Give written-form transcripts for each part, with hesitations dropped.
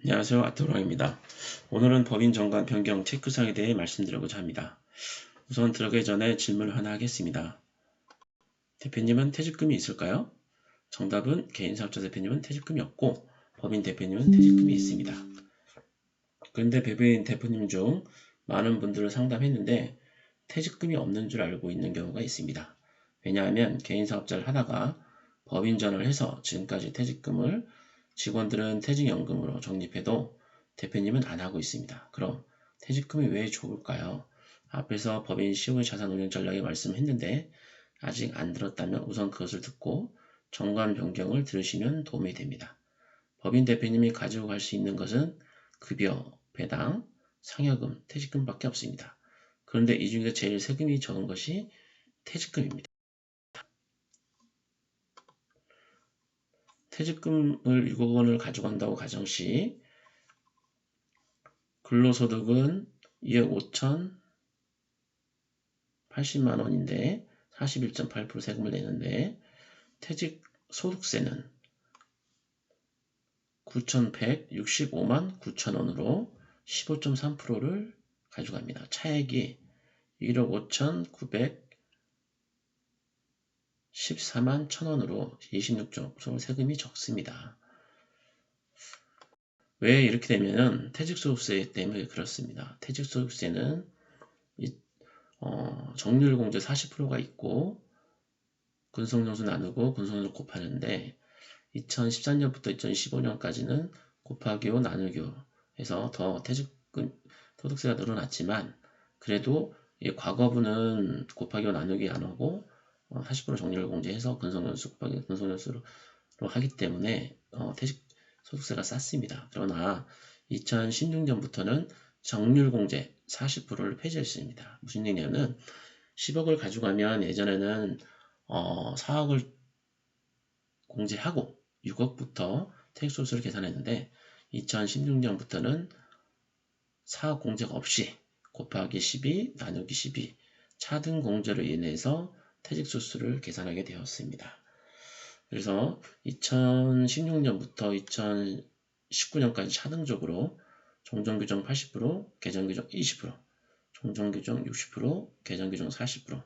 안녕하세요. 아토롱입니다. 오늘은 법인 정관 변경 체크사항에 대해 말씀드리고자 합니다. 우선 들어가기 전에 질문을 하나 하겠습니다. 대표님은 퇴직금이 있을까요? 정답은 개인사업자 대표님은 퇴직금이 없고 법인 대표님은 퇴직금이 있습니다. 그런데 법인 대표님 중 많은 분들을 상담했는데 퇴직금이 없는 줄 알고 있는 경우가 있습니다. 왜냐하면 개인사업자를 하다가 법인 전환을 해서 지금까지 퇴직금을 직원들은 퇴직연금으로 적립해도 대표님은 안 하고 있습니다. 그럼 퇴직금이 왜 좋을까요? 앞에서 법인 시효의 자산 운용 전략에 말씀했는데 아직 안 들었다면 우선 그것을 듣고 정관 변경을 들으시면 도움이 됩니다. 법인 대표님이 가지고 갈 수 있는 것은 급여, 배당, 상여금, 퇴직금밖에 없습니다. 그런데 이 중에서 제일 세금이 적은 것이 퇴직금입니다. 퇴직금을 6억 원을 가져간다고 가정시 근로소득은 2억 5,080만 원인데 41.8% 세금을 내는데 퇴직 소득세는 9,165만 9천 원으로 15.3%를 가져갑니다. 차액이 1억 5,914만 1,000원으로 26.5% 세금이 적습니다. 왜 이렇게 되면은 퇴직소득세 때문에 그렇습니다. 퇴직소득세는 정률공제 40%가 있고 근속연수 나누고 근속연수 곱하는데 2013년부터 2015년까지는 곱하기 5 나누기 5 해서 더 퇴직금 소득세가 늘어났지만 그래도 과거분은 곱하기 5 나누기 안 하고 40% 정률공제해서 근속연수 곱하기 근속연수로 하기 때문에 퇴직 소득세가 쌌습니다. 그러나 2016년부터는 정률공제 40%를 폐지했습니다. 무슨 얘기냐면 10억을 가져가면 예전에는 4억을 공제하고 6억부터 퇴직소득세를 계산했는데 2016년부터는 4억 공제가 없이 곱하기 12 나누기 12 차등 공제로 인해서 퇴직소득세를 계산하게 되었습니다. 그래서 2016년부터 2019년까지 차등적으로 종전규정 80%, 개정규정 20%, 종전규정 60%, 개정규정 40%,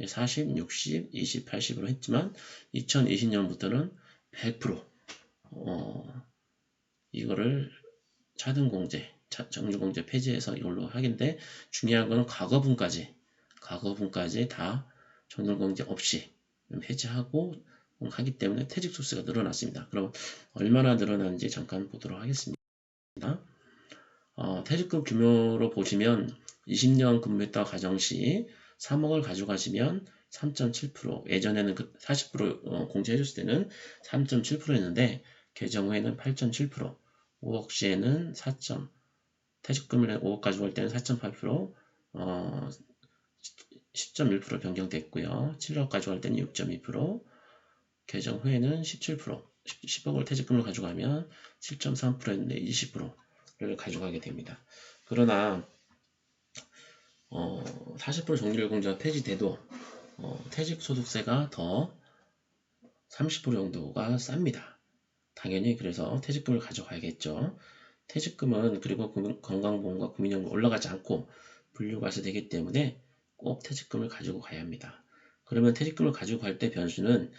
40, 60, 20, 80으로 했지만 2020년부터는 100% 이거를 차등공제, 정규공제 폐지해서 이걸로 하긴데 중요한 거는 과거분까지 다 정률공제 없이 폐지하고 하기 때문에 퇴직소득세가 늘어났습니다. 그럼 얼마나 늘어났는지 잠깐 보도록 하겠습니다. 퇴직금 규모로 보시면 20년 근무했다 가정시 3억을 가져가시면 3.7% 예전에는 40% 공제해줬을 때는 3.7%였는데 개정 후에는 8.7% 5억 시에는 4. 퇴직금을 5억 가져갈 때는 4.8% 10.1% 변경됐고요. 7억 가져갈 때는 6.2% 개정 후에는 17% 10억을 퇴직금을 가져가면 7.3%였는데 20%를 가져가게 됩니다. 그러나 40% 정률공제가 폐지돼도 퇴직소득세가 더 30% 정도가 쌉니다. 당연히 그래서 퇴직금을 가져가야겠죠. 퇴직금은 그리고 건강보험과 국민연금 올라가지 않고 분류과세되기 때문에 꼭 퇴직금을 가지고 가야 합니다. 그러면 퇴직금을 가지고 갈 때 변수는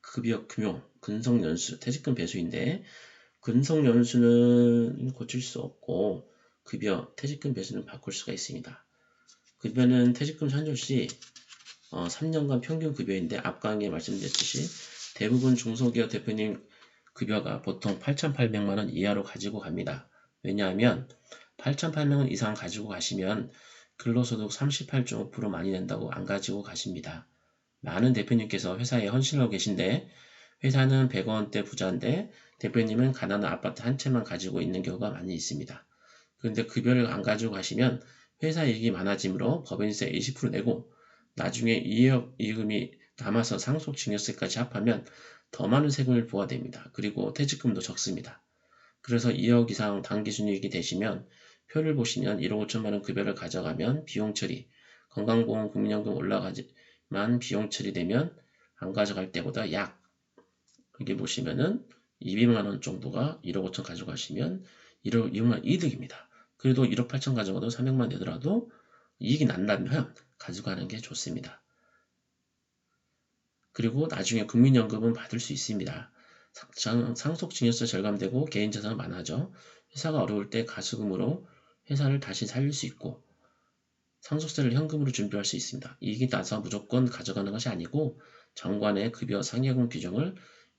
급여 규모, 근속연수, 퇴직금 배수인데 근속연수는 고칠 수 없고 급여, 퇴직금 배수는 바꿀 수가 있습니다. 급여는 퇴직금 산출 시 3년간 평균 급여인데 앞 강의에 말씀드렸듯이 대부분 중소기업 대표님 급여가 보통 8,800만 원 이하로 가지고 갑니다. 왜냐하면 8,800만 원 이상 가지고 가시면 근로소득 38.5% 많이 낸다고 안 가지고 가십니다. 많은 대표님께서 회사에 헌신하고 계신데 회사는 100원대 부자인데 대표님은 가난한 아파트 한 채만 가지고 있는 경우가 많이 있습니다. 그런데 급여를 안 가지고 가시면 회사 이익이 많아지므로 법인세 20% 내고 나중에 이익금이 남아서 상속증여세까지 합하면 더 많은 세금을 부과됩니다. 그리고 퇴직금도 적습니다. 그래서 2억 이상 당기순이익이 되시면 표를 보시면 1억 5천만 원 급여를 가져가면 비용 처리, 건강보험, 국민연금 올라가지만 비용 처리되면 안 가져갈 때보다 약 여기 보시면은 200만 원 정도가 1억 5천 가져가시면 1억만 이득입니다. 그래도 1억 8천 가져가도 300만 되더라도 이익이 난다면 가져가는 게 좋습니다. 그리고 나중에 국민연금은 받을 수 있습니다. 상속증여세 절감되고 개인자산은 많아져 회사가 어려울 때 가수금으로 회사를 다시 살릴 수 있고 상속세를 현금으로 준비할 수 있습니다. 이익이 나서 무조건 가져가는 것이 아니고 정관의 급여 상여금 규정을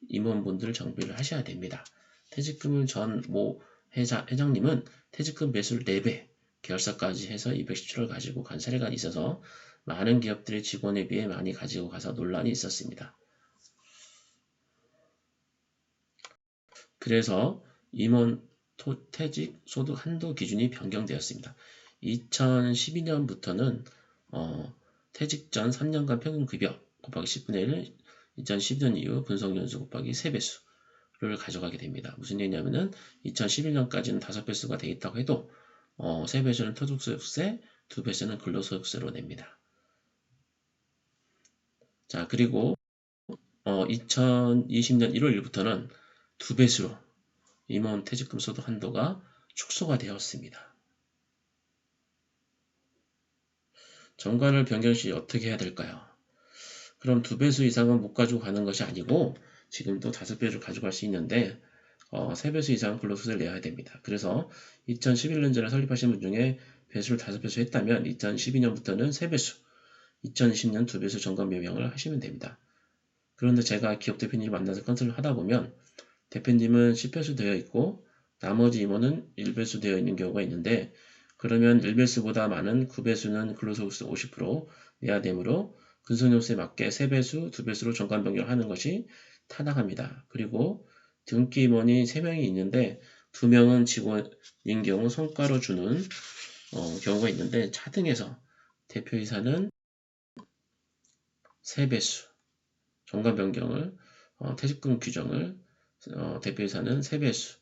임원분들 정비를 하셔야 됩니다. 퇴직금을 전 모 회장님은 퇴직금 매수를 4배, 계열사까지 해서 217을 가지고 간 사례가 있어서 많은 기업들이 직원에 비해 많이 가지고 가서 논란이 있었습니다. 그래서 임원 퇴직 소득 한도 기준이 변경되었습니다. 2012년부터는 퇴직 전 3년간 평균급여 곱하기 10분의 1, 2012년 이후 분석연수 곱하기 3배수를 가져가게 됩니다. 무슨 얘기냐면은 2011년까지는 5배수가 되겠다고 해도 3배수는 토득소득세, 2배수는 근로소득세로 냅니다. 자, 그리고 2020년 1월 1일부터는 2배수로 임원 퇴직금 소득 한도가 축소가 되었습니다. 정관을 변경 시 어떻게 해야 될까요? 그럼 2배수 이상은 못 가지고 가는 것이 아니고 지금도 5배를 가져갈 수 있는데 3배수 이상은 근로소득세를 내야 됩니다. 그래서 2011년 전에 설립하신 분 중에 배수를 5배수 했다면 2012년부터는 3배수, 2020년 2배수 정관 변경을 하시면 됩니다. 그런데 제가 기업 대표님을 만나서 컨설을 하다 보면 대표님은 10배수 되어 있고 나머지 임원은 1배수 되어 있는 경우가 있는데 그러면 1배수보다 많은 9배수는 근로소득세 50% 내야 되므로 근속연수에 맞게 3배수, 2배수로 정관 변경하는 것이 타당합니다. 그리고 등기 임원이 3명이 있는데 2명은 직원인 경우 성과로 주는 경우가 있는데 차등해서 대표이사는 3배수 정관 변경을 퇴직금 규정을 대표이사는 3배수,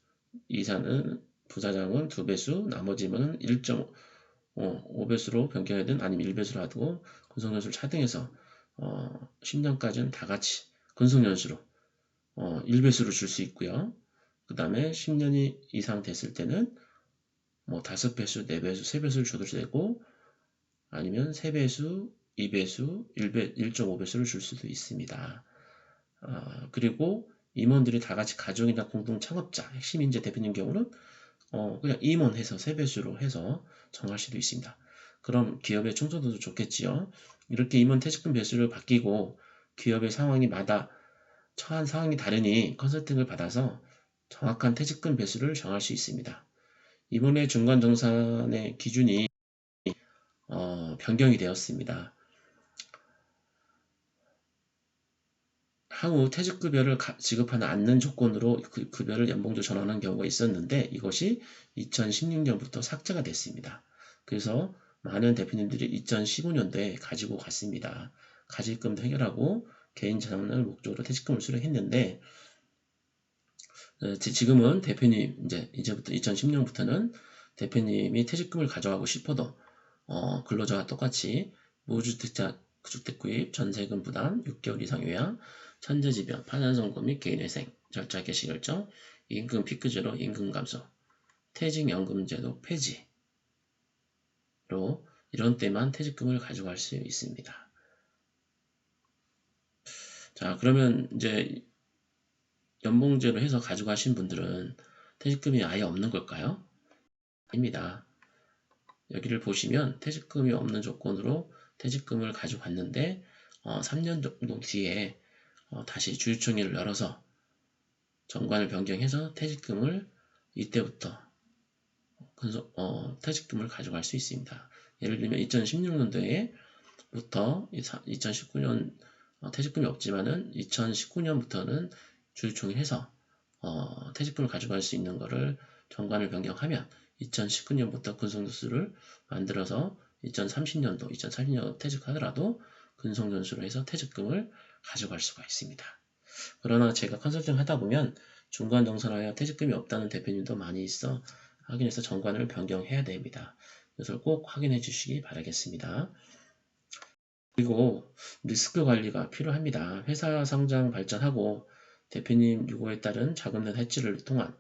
이사는 부사장은 2배수, 나머지 임원은 1.5배수로 변경하든 아니면 1배수로 하고 근속연수를 차등해서 10년까지는 다 같이 근속연수로 1배수로 줄 수 있고요. 그 다음에 10년이 이상 됐을 때는 5배수, 4배수, 3배수를 줘도 되고 아니면 3배수, 2배수, 1.5배수를 줄 수도 있습니다. 그리고 임원들이 다 같이 가족이나 공동 창업자, 핵심 인재 대표님 경우는 그냥 임원해서 3배수로 해서 정할 수도 있습니다. 그럼 기업의 충성도도 좋겠지요. 이렇게 임원 퇴직금 배수를 바뀌고 기업의 상황이마다 처한 상황이 다르니 컨설팅을 받아서 정확한 퇴직금 배수를 정할 수 있습니다. 이번에 중간정산의 기준이 변경이 되었습니다. 향후 퇴직급여를 지급하지 않는 조건으로 그 급여를 연봉조 전환하는 경우가 있었는데 이것이 2016년부터 삭제가 됐습니다. 그래서 많은 대표님들이 2015년도에 가지고 갔습니다. 가질금도 해결하고 개인 자산을 목적으로 퇴직금을 수령했는데 지금은 대표님 이제부터 2010년부터는 대표님이 퇴직금을 가져가고 싶어도 근로자와 똑같이 무주택자 주택구입, 전세금 부담, 6개월 이상 요양, 천재지변, 파산선고 및 개인회생, 절차 개시 결정, 임금 피크제로 임금 감소, 퇴직연금제도 폐지로 이런 때만 퇴직금을 가져갈 수 있습니다. 자, 그러면 이제 연봉제로 해서 가져가신 분들은 퇴직금이 아예 없는 걸까요? 아닙니다. 여기를 보시면 퇴직금이 없는 조건으로 퇴직금을 가져갔는데 3년 정도 뒤에 다시 주주총회를 열어서 정관을 변경해서 퇴직금을 이때부터 퇴직금을 가져갈 수 있습니다. 예를 들면 2016년도에부터 2019년 퇴직금이 없지만은 2019년부터는 주주총회 해서 퇴직금을 가져갈 수 있는 것을 정관을 변경하면 2019년부터 근속연수를 만들어서 2030년도, 2040년도 퇴직하더라도 근속연수로 해서 퇴직금을 가져갈 수가 있습니다. 그러나 제가 컨설팅 하다 보면 중간정산하여 퇴직금이 없다는 대표님도 많이 있어 확인해서 정관을 변경해야 됩니다. 이것을 꼭 확인해 주시기 바라겠습니다. 그리고 리스크 관리가 필요합니다. 회사 성장 발전하고 대표님 요구에 따른 자금 내 해지를 통한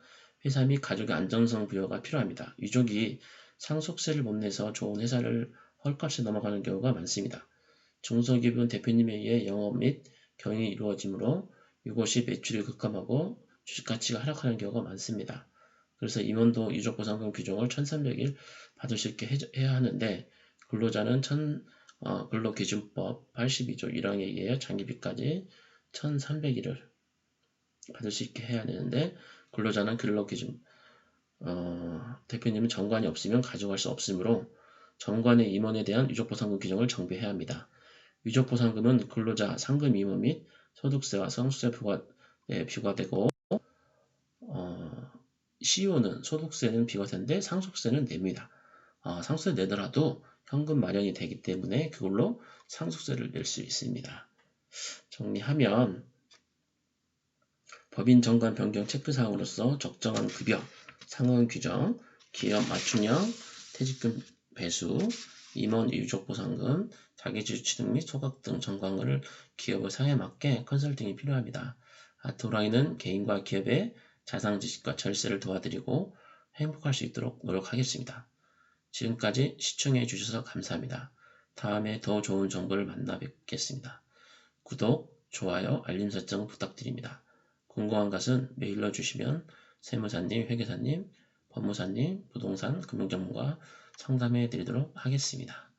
회사 및 가족의 안정성 부여가 필요합니다. 유족이 상속세를 못 내서 좋은 회사를 헐값에 넘어가는 경우가 많습니다. 중소기업은 대표님에 의해 영업 및 경영이 이루어지므로 이곳이 매출이 급감하고 주식가치가 하락하는 경우가 많습니다. 그래서 임원도 유족보상금 규정을 1300일 받을 수 있게 해야 하는데 근로자는 근로기준법 82조 1항에 의해 장기비까지 1300일을 받을 수 있게 해야 되는데 근로자는 근로기준 대표님은 정관이 없으면 가져갈 수 없으므로 정관의 임원에 대한 유족보상금 규정을 정비해야 합니다. 유족보상금은 근로자 상금 임원 및 소득세와 상속세 부과되고 CEO는 소득세는 비과세인데 상속세는 냅니다. 상속세 내더라도 현금 마련이 되기 때문에 그걸로 상속세를 낼 수 있습니다. 정리하면 법인 정관 변경 체크사항으로서 적정한 급여, 상응 규정, 기업 맞춤형, 퇴직금 배수, 임원 유족보상금, 자기주주 취득 및 소각 등 정관을 기업의 상에 맞게 컨설팅이 필요합니다. 아트호랑이는 개인과 기업의 자산지식과 절세를 도와드리고 행복할 수 있도록 노력하겠습니다. 지금까지 시청해 주셔서 감사합니다. 다음에 더 좋은 정보를 만나 뵙겠습니다. 구독, 좋아요, 알림 설정 부탁드립니다. 궁금한 것은 메일로 주시면 세무사님, 회계사님, 법무사님, 부동산, 금융전문가 상담해 드리도록 하겠습니다.